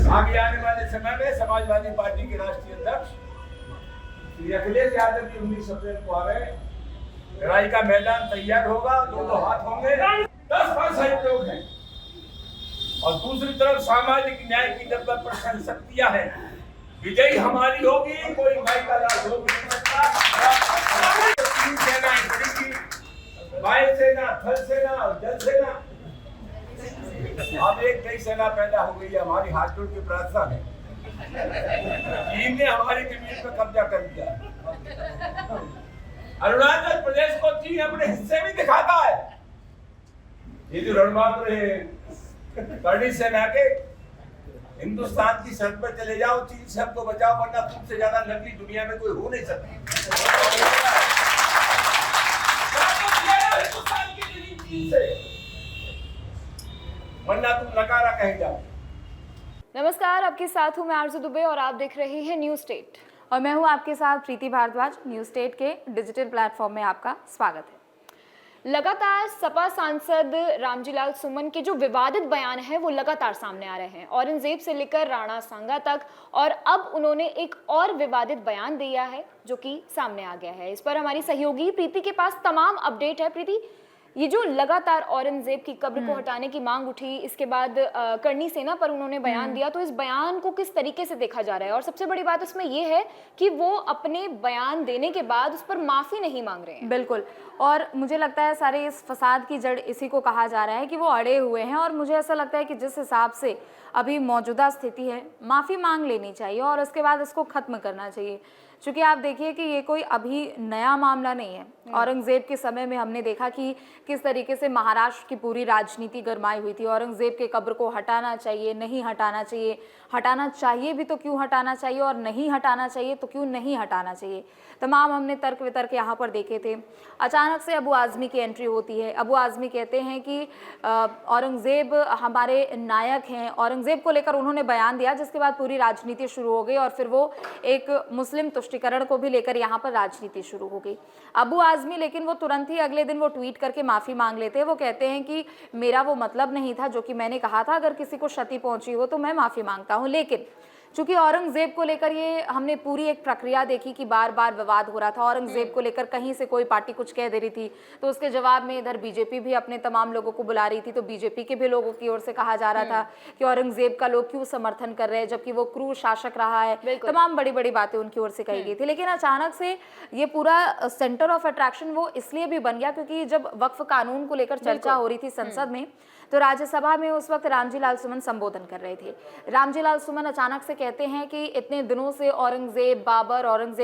आगे आने वाले समय में समाजवादी पार्टी के राष्ट्रीय अध्यक्ष श्री अखिलेश यादव की 19 अप्रैल को आ रहे लड़ाई का मैदान तैयार होगा, दो हाथ होंगे, 10% लोग हैं और दूसरी तरफ सामाजिक न्याय की जब प्रश्न शक्तियां हैं। विजयी हमारी होगी, कोई भाई का राज हो नहीं सकता। तीन सेनाएं खड़ी, वायु सेना, थल सेना और जल सेना। अब एक नई सेना पैदा हो गई है। हमारी हाथ जोड़ की प्रार्थना है, चीन ने हमारी जमीन पर कब्जा कर लिया। अरुणाचल प्रदेश को चीन अपने हिस्से में दिखाता है। ये जो रणबांकुर है करनी सेना के, हिंदुस्तान की सरहद पर चले जाओ, चीन से हमको बचाओ, वरना तुमसे ज्यादा नकली दुनिया में कोई हो नहीं सकता। हिंदुस्तान की जमीन चीन से, वरना तुम नकारा कहीं जाओ। नमस्कार, आपके साथ हूं मैं आरजू दुबे और आप देख रहे हैं न्यूज स्टेट और मैं हूं आपके साथ प्रीति भारद्वाज। न्यूज स्टेट के डिजिटल प्लेटफॉर्म में आपका स्वागत है। लगातार सपा सांसद रामजीलाल सुमन के जो विवादित बयान है वो लगातार सामने आ रहे हैं, औरंगजेब से लेकर राणा सांगा तक, और अब उन्होंने एक और विवादित बयान दिया है जो कि सामने आ गया है। इस पर हमारी सहयोगी प्रीति के पास तमाम अपडेट है। प्रीति, ये जो लगातार औरंगजेब की कब्र को हटाने की मांग उठी, इसके बाद करनी सेना पर उन्होंने बयान दिया, तो इस बयान को किस तरीके से देखा जा रहा है? और सबसे बड़ी बात इसमें ये है कि वो अपने बयान देने के बाद उस पर माफी नहीं मांग रहे हैं। बिल्कुल, और मुझे लगता है सारे इस फसाद की जड़ इसी को कहा जा रहा है कि वो अड़े हुए हैं, और मुझे ऐसा लगता है कि जिस हिसाब से अभी मौजूदा स्थिति है, माफ़ी मांग लेनी चाहिए और उसके बाद इसको ख़त्म करना चाहिए। क्योंकि आप देखिए कि ये कोई अभी नया मामला नहीं है। औरंगज़ेब के समय में हमने देखा कि किस तरीके से महाराष्ट्र की पूरी राजनीति गरमाई हुई थी। औरंगज़ेब के कब्र को हटाना चाहिए, नहीं हटाना चाहिए, हटाना चाहिए भी तो क्यों हटाना चाहिए, और नहीं हटाना चाहिए तो क्यों नहीं हटाना चाहिए। तमाम हमने तर्क वितर्क यहाँ पर देखे थे। अचानक से अबू आज़मी की एंट्री होती है। अबू आज़मी कहते हैं कि औरंगज़ेब हमारे नायक हैं। औरंगज़ेब को लेकर उन्होंने बयान दिया, जिसके बाद पूरी राजनीति शुरू हो गई और फिर वो एक मुस्लिम तुष्टिकरण को भी लेकर यहाँ पर राजनीति शुरू हो गई। अबू आज़मी लेकिन वो तुरंत ही अगले दिन वो ट्वीट करके माफ़ी मांग लेते हैं। वो कहते हैं कि मेरा वो मतलब नहीं था जो कि मैंने कहा था, अगर किसी को क्षति पहुंची हो तो मैं माफ़ी मांगता हूँ। लेकिन चूंकि औरंगज़ेब को लेकर ये हमने पूरी एक प्रक्रिया देखी कि बार बार विवाद हो रहा था। औरंगज़ेब को लेकर कहीं से कोई पार्टी कुछ कह दे रही थी तो उसके जवाब में इधर बीजेपी भी अपने तमाम लोगों को बुला रही थी, तो बीजेपी के भी लोगों की ओर से कहा जा रहा था कि औरंगज़ेब का लोग क्यों समर्थन कर रहे हैं जबकि वो क्रूर शासक रहा है। तमाम बड़ी बड़ी बातें उनकी ओर से कही गई थी। लेकिन अचानक से ये पूरा सेंटर ऑफ अट्रैक्शन वो इसलिए भी बन गया क्योंकि जब वक्फ कानून को लेकर चर्चा हो रही थी संसद में, तो राज्यसभा में उस वक्त रामजीलाल सुमन संबोधन कर रहे थे। रामजीलाल सुमन अचानक से कहते हैं कि इतने दिनों से औरंगज़ेब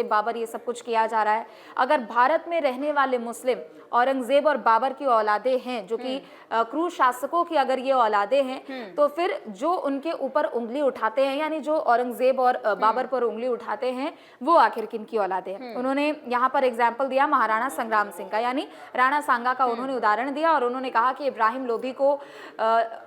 बाबर ये सब कुछ किया जा रहा है। अगर भारत में रहने वाले मुस्लिम औरंगज़ेब और बाबर की औलादे हैं, जो कि क्रूर शासकों की अगर ये औलादे हैं, तो फिर जो उनके ऊपर उंगली उठाते हैं, यानी जो औरंगज़ेब और बाबर पर उंगली उठाते हैं, वो आखिर किन की औलादे हैं। उन्होंने यहाँ पर एग्जाम्पल दिया महाराणा संग्राम सिंह का, यानी राणा सांगा का उन्होंने उदाहरण दिया, और उन्होंने कहा कि इब्राहिम लोधी को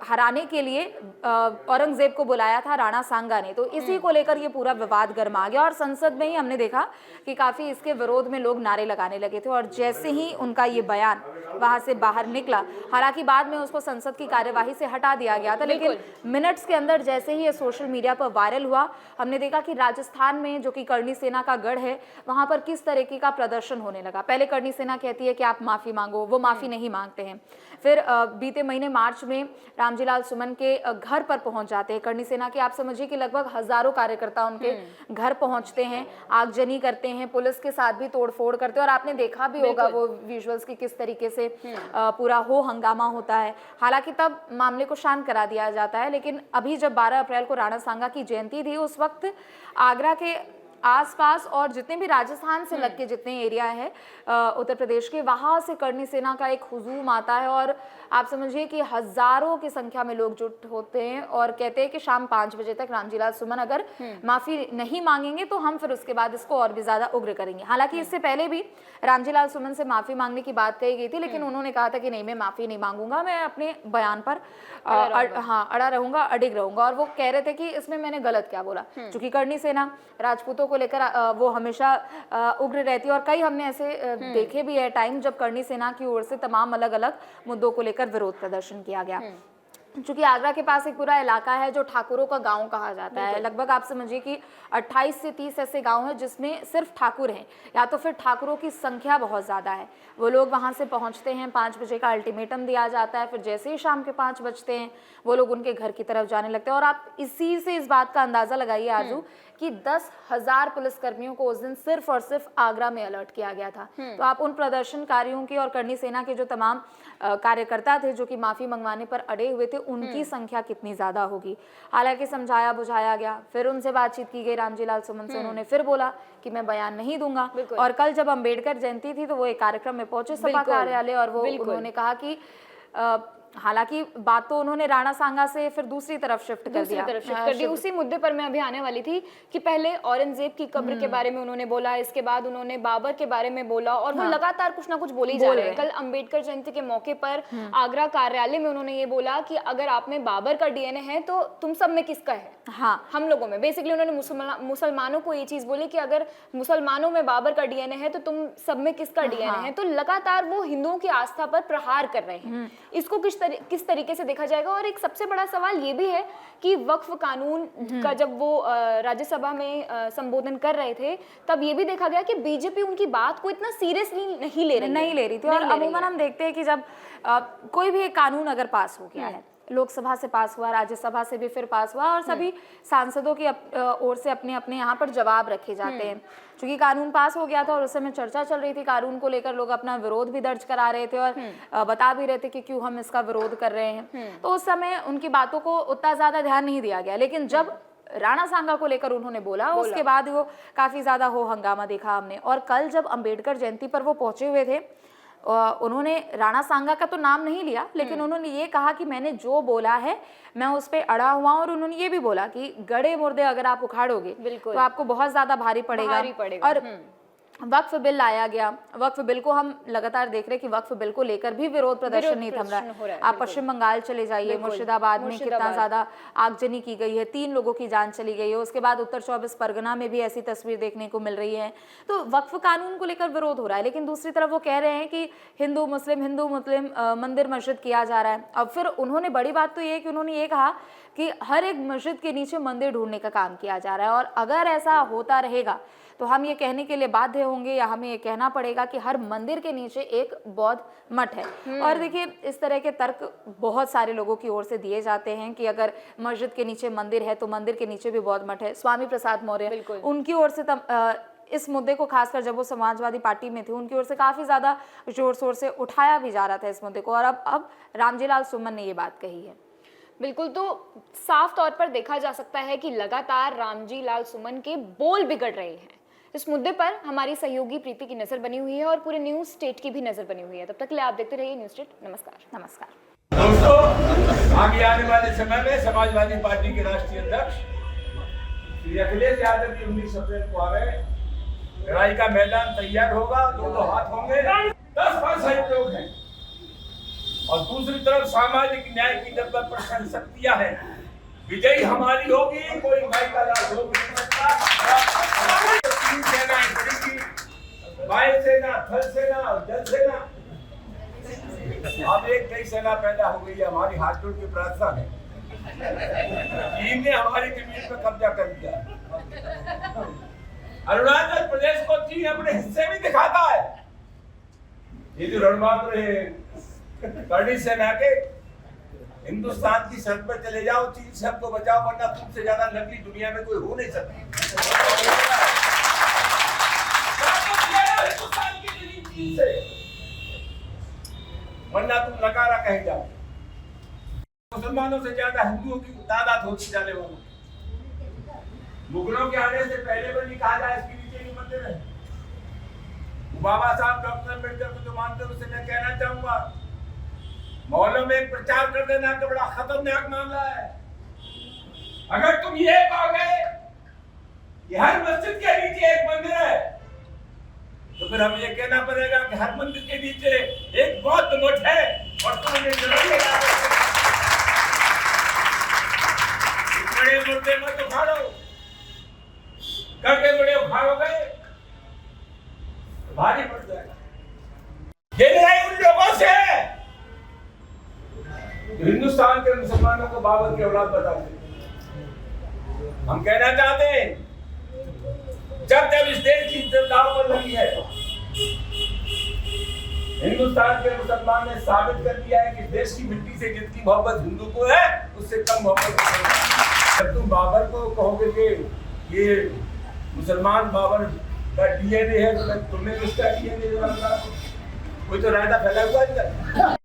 हराने के लिए औरंगज़ेब को बुलाया था राणा सांगा ने। तो इसी को लेकर ये पूरा विवाद गर्मा गया और संसद में ही हमने देखा कि काफ़ी इसके विरोध में लोग नारे लगाने लगे थे। और जैसे ही उनका ये बयान वहां से बाहर निकला, हालांकि बाद में उसको संसद की कार्यवाही से हटा दिया गया था, लेकिन मिनट्स के अंदर जैसे ही ये सोशल मीडिया पर वायरल हुआ, हमने देखा कि राजस्थान में जो कि करनी सेना का गढ़ है, वहां पर किस तरीके का प्रदर्शन होने लगा। पहले करनी सेना कहती है कि आप माफ़ी मांगो, वो माफ़ी नहीं मांगते हैं। फिर बीते महीने मार्च में रामजीलाल सुमन के घर पर पहुंच जाते हैं करनी सेना के। आप समझिए कि लगभग हजारों कार्यकर्ता उनके घर पहुंचते हैं, आगजनी करते हैं, पुलिस के साथ भी तोड़फोड़ करते हैं, और आपने देखा भी होगा वो विजुअल्स की किस तरीके से पूरा हो हंगामा होता है। हालांकि तब मामले को शांत करा दिया जाता है, लेकिन अभी जब 12 अप्रैल को राणा सांगा की जयंती थी, उस वक्त आगरा के आसपास और जितने भी राजस्थान से लग के जितने एरिया है उत्तर प्रदेश के, वहाँ से करनी सेना का एक हुजूम आता है और आप समझिए कि हजारों की संख्या में लोग जुट होते हैं और कहते हैं कि शाम 5 बजे तक रामजीलाल सुमन अगर माफ़ी नहीं मांगेंगे तो हम फिर उसके बाद इसको और भी ज़्यादा उग्र करेंगे। हालांकि इससे पहले भी रामजीलाल सुमन से माफ़ी मांगने की बात कही गई थी, लेकिन उन्होंने कहा था कि नहीं, मैं माफ़ी नहीं मांगूंगा, मैं अपने बयान पर अड़ा रहूंगा, अडिग रहूंगा। और वो कह रहे थे कि इसमें मैंने गलत क्या बोला, क्योंकि करनी सेना राजपूतों को लेकर वो हमेशा उग्र रहती है, और कई हमने ऐसे देखे भी है टाइम जब करनी सेना की ओर से तमाम अलग अलग मुद्दों को लेकर विरोध प्रदर्शन किया गया। चूंकि आगरा के पास एक पूरा इलाका है जो ठाकुरों का गांव कहा जाता है, लगभग आप समझिए कि 28 से 30 ऐसे गांव हैं जिसमें सिर्फ ठाकुर हैं, या तो फिर ठाकुरों की संख्या बहुत ज़्यादा है। वो लोग वहां से पहुंचते हैं, 5 बजे का अल्टीमेटम दिया जाता है, फिर जैसे ही शाम के 5 बजते हैं वो लोग उनके घर की तरफ जाने लगते हैं। और आप इसी से इस बात का अंदाज़ा लगाइए आरजू कि 10,000 पुलिसकर्मियों को उस दिन सिर्फ और सिर्फ आगरा में अलर्ट किया गया था। तो आप उन प्रदर्शनकारियों की और करनी सेना के जो तमाम कार्यकर्ता थे जो कि माफ़ी मंगवाने पर अड़े हुए थे, उनकी संख्या कितनी ज़्यादा होगी। हालांकि समझाया बुझाया गया, फिर उनसे बातचीत की गई रामजी लाल सुमन से, उन्होंने फिर बोला कि मैं बयान नहीं दूंगा। और कल जब अम्बेडकर जयंती थी तो वो एक कार्यक्रम में पहुंचे सपा कार्यालय, और वो उन्होंने कहा कि हालांकि बात तो उन्होंने राणा सांगा से फिर दूसरी तरफ शिफ्ट कर दिया। उसी मुद्दे पर मैं अभी आने वाली थी कि पहले औरंगजेब की कब्र के बारे में उन्होंने बोला, इसके बाद उन्होंने बाबर के बारे में बोला, और वो लगातार कुछ ना कुछ बोले ही जा रहे हैं। कल अंबेडकर जयंती के मौके पर आगरा कार्यालय में उन्होंने ये बोला कि अगर आप में बाबर का डीएनए है तो तुम सब में किसका है? हाँ, हम लोगों में। बेसिकली उन्होंने मुसलमानों को ये चीज बोली कि अगर मुसलमानों में बाबर का डीएनए है तो तुम सब में किसका डीएनए है? तो लगातार वो हिंदुओं की आस्था पर प्रहार कर रहे हैं। इसको किस तरीके से देखा जाएगा? और एक सबसे बड़ा सवाल ये भी है कि वक्फ कानून का जब वो राज्यसभा में संबोधन कर रहे थे तब ये भी देखा गया कि बीजेपी उनकी बात को इतना सीरियसली नहीं ले रही थी। और अमूमन हम देखते हैं कि जब कोई भी एक कानून अगर पास हो गया है, लोकसभा से पास हुआ, राज्यसभा से भी फिर पास हुआ, और सभी सांसदों की ओर से अपने अपने यहाँ पर जवाब रखे जाते हैं। क्योंकि कानून पास हो गया था और उस समय चर्चा चल रही थी कानून को लेकर, लोग अपना विरोध भी दर्ज करा रहे थे और बता भी रहे थे कि क्यों हम इसका विरोध कर रहे हैं। तो उस समय उनकी बातों को उतना ज्यादा ध्यान नहीं दिया गया, लेकिन जब राणा सांगा को लेकर उन्होंने बोला उसके बाद वो काफी ज्यादा हो हंगामा देखा हमने। और कल जब अंबेडकर जयंती पर वो पहुंचे हुए थे, उन्होंने राणा सांगा का तो नाम नहीं लिया, लेकिन उन्होंने ये कहा कि मैंने जो बोला है मैं उस पर अड़ा हुआ हूं। और उन्होंने ये भी बोला कि गड़े मुर्दे अगर आप उखाड़ोगे तो आपको बहुत ज्यादा भारी पड़ेगा। और वक्फ बिल लाया गया। वक्फ बिल को हम लगातार देख रहे हैं कि वक्फ बिल को लेकर भी विरोध प्रदर्शन नहीं थम रहा है। आप पश्चिम बंगाल चले जाइए, मुर्शिदाबाद में कितना ज्यादा आगजनी की गई है, 3 लोगों की जान चली गई है। उसके बाद उत्तर 24 परगना में भी ऐसी तस्वीर देखने को मिल रही है। तो वक्फ कानून को लेकर विरोध हो रहा है, लेकिन दूसरी तरफ वो कह रहे हैं कि हिंदू मुस्लिम मंदिर मस्जिद किया जा रहा है। अब फिर उन्होंने बड़ी बात तो ये कि उन्होंने ये कहा कि हर एक मस्जिद के नीचे मंदिर ढूंढने का काम किया जा रहा है, और अगर ऐसा होता रहेगा तो हम ये कहने के लिए बाध्य होंगे या हमें ये कहना पड़ेगा कि हर मंदिर के नीचे एक बौद्ध मठ है। और देखिए, इस तरह के तर्क बहुत सारे लोगों की ओर से दिए जाते हैं कि अगर मस्जिद के नीचे मंदिर है तो मंदिर के नीचे भी बौद्ध मठ है। स्वामी प्रसाद मौर्य, उनकी ओर से इस मुद्दे को, खासकर जब वो समाजवादी पार्टी में थे, उनकी ओर से काफ़ी ज़्यादा जोर शोर से उठाया भी जा रहा था इस मुद्दे को। और अब रामजी लाल सुमन ने ये बात कही है। बिल्कुल, तो साफ तौर पर देखा जा सकता है कि लगातार रामजी लाल सुमन के बोल बिगड़ रहे हैं। इस मुद्दे पर हमारी सहयोगी प्रीति की नजर बनी हुई है और पूरे न्यूज स्टेट की भी नजर बनी हुई है। तब तक के लिए आप देखते रहिए न्यूज स्टेट। नमस्कार। दोस्तों, आगे आने वाले समय में समाजवादी पार्टी के राष्ट्रीय अध्यक्ष श्री अखिलेश यादव की 19 अप्रैल को आ रहे लड़ाई का मैदान तैयार होगा। 2 हाथ होंगे, 10% लोग हैं, और दूसरी तरफ सामाजिक न्याय की जब प्रश्न शक्तियां हैं। विजयी हमारी होगी, कोई भाई का राज हो नहीं सकता। 3 सेनाएं पड़ेगी, वायु सेना, थल सेना और जल सेना। अब एक नई सेना पैदा हो गई है। हमारी हाथ जोड़ की प्रार्थना है, चीन ने हमारी जमीन पर कब्जा कर लिया। अरुणाचल प्रदेश को चीन अपने हिस्से में दिखाता है। ये जो रणबांकुर है करनी सेना के, हिंदुस्तान की सरहद पर चले जाओ, चीन से हमको बचाओ, वरना तुमसे ज्यादा नकली दुनिया में कोई हो नहीं सकता। हिंदुस्तान की जमीन चीन से, वरना तुम नकारा कहे जाओ। मुसलमानों से ज्यादा हिंदुओं की तादाद होती जाने वाली। मुगलों के आने से पहले भी कहा जाए इसके नीचे भी मंदिर है। बाबा साहब डॉक्टर अम्बेडकर को जो मानते हैं उससे मैं कहना चाहूंगा, मोहल्लों में एक प्रचार कर देना कि बड़ा खतरनाक मामला है। अगर तुम ये कहोगे कि हर मस्जिद के नीचे एक मंदिर है, तो फिर हमें ये कहना पड़ेगा कि हर मंदिर के नीचे एक बौद्ध मठ है, और तुम ये जरूरी बड़े मुद्दे मत उठाओ। करके बड़े उखाड़ोगे तो भारी पड़ जाएगा। ये लड़ाई उन लोगों से है जो हिंदुस्तान के मुसलमानों को बाबर की औलाद बताते हैं। हम कहना चाहते हैं जब जब इस देश की इज्जत दांव पर लगी है, हिंदुस्तान के मुसलमान ने साबित कर दिया है कि देश की मिट्टी से जितनी मोहब्बत हिंदू को है उससे कम मोहब्बत नहीं है। जब तुम बाबर को कहोगे कि ये मुसलमान बाबर का डीएनए है, तो तुम्हें किसका डीएनए? कोई तो रायता फैला हुआ है।